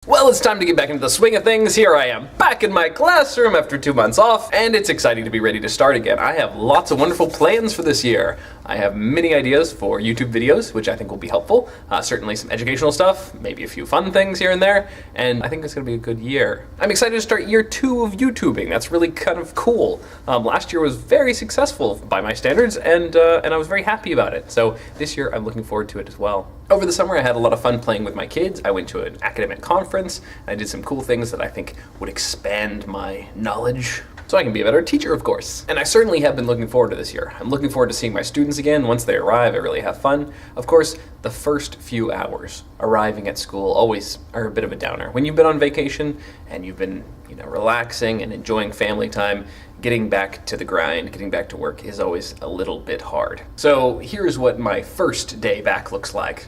Well, it's time to get back into the swing of things. Here I am, back in my classroom after 2 months off, and it's exciting to be ready to start again. I have lots of wonderful plans for this year. I have many ideas for YouTube videos, which I think will be helpful. Certainly some educational stuff, maybe a few fun things here and there, and I think it's going to be a good year. I'm excited to start year 2 of YouTubing. That's really kind of cool. Last year was very successful by my standards, and I was very happy about it. So this year I'm looking forward to it as well. Over the summer I had a lot of fun playing with my kids. I went to an academic conference. I did some cool things that I think would expand my knowledge, so I can be a better teacher, of course. And I certainly have been looking forward to this year. I'm looking forward to seeing my students again. Once they arrive, I really have fun. Of course, the first few hours arriving at school always are a bit of a downer. When you've been on vacation and you've been, relaxing and enjoying family time, getting back to the grind, getting back to work is always a little bit hard. So here's what my first day back looks like.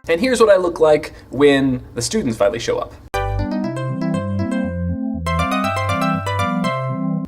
And here's what I look like when the students finally show up.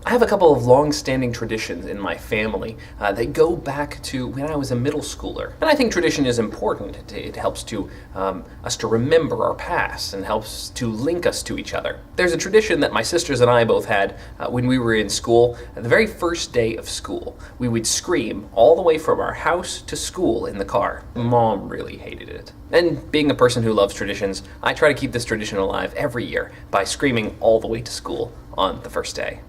I have a couple of long-standing traditions in my family. They go back to when I was a middle schooler. And I think tradition is important. It helps to us to remember our past and helps to link us to each other. There's a tradition that my sisters and I both had when we were in school. The very first day of school, we would scream all the way from our house to school in the car. Mom really hated it. And being a person who loves traditions, I try to keep this tradition alive every year by screaming all the way to school on the first day.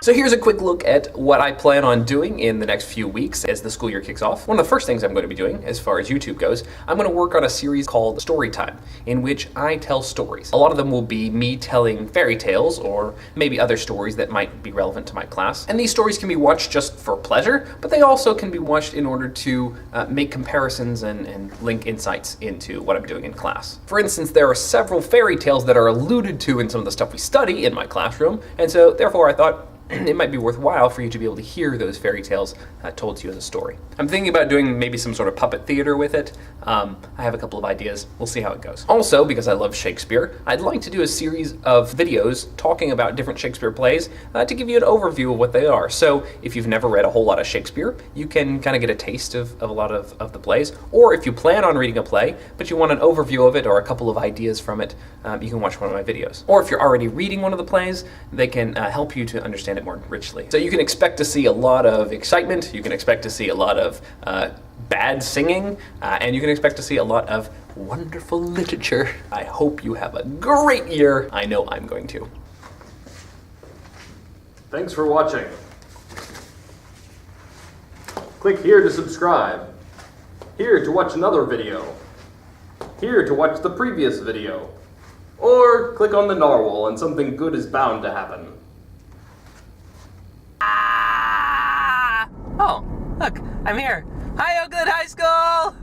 So here's a quick look at what I plan on doing in the next few weeks as the school year kicks off. One of the first things I'm going to be doing, as far as YouTube goes, I'm going to work on a series called Storytime, in which I tell stories. A lot of them will be me telling fairy tales, or maybe other stories that might be relevant to my class. And these stories can be watched just for pleasure, but they also can be watched in order to make comparisons and link insights into what I'm doing in class. For instance, there are several fairy tales that are alluded to in some of the stuff we study in my classroom, and so therefore I thought, it might be worthwhile for you to be able to hear those fairy tales told to you as a story. I'm thinking about doing maybe some sort of puppet theater with it. I have a couple of ideas. We'll see how it goes. Also, because I love Shakespeare, I'd like to do a series of videos talking about different Shakespeare plays to give you an overview of what they are. So if you've never read a whole lot of Shakespeare, you can kind of get a taste of a lot of the plays. Or if you plan on reading a play, but you want an overview of it or a couple of ideas from it, you can watch one of my videos. Or if you're already reading one of the plays, they can help you to understand it more richly. So you can expect to see a lot of excitement, you can expect to see a lot of bad singing, and you can expect to see a lot of wonderful literature. I hope you have a great year. I know I'm going to. Thanks for watching. Click here to subscribe. Here to watch another video. Here to watch the previous video. Or click on the narwhal and something good is bound to happen. Oh, look, I'm here. Hi, Oakland High School!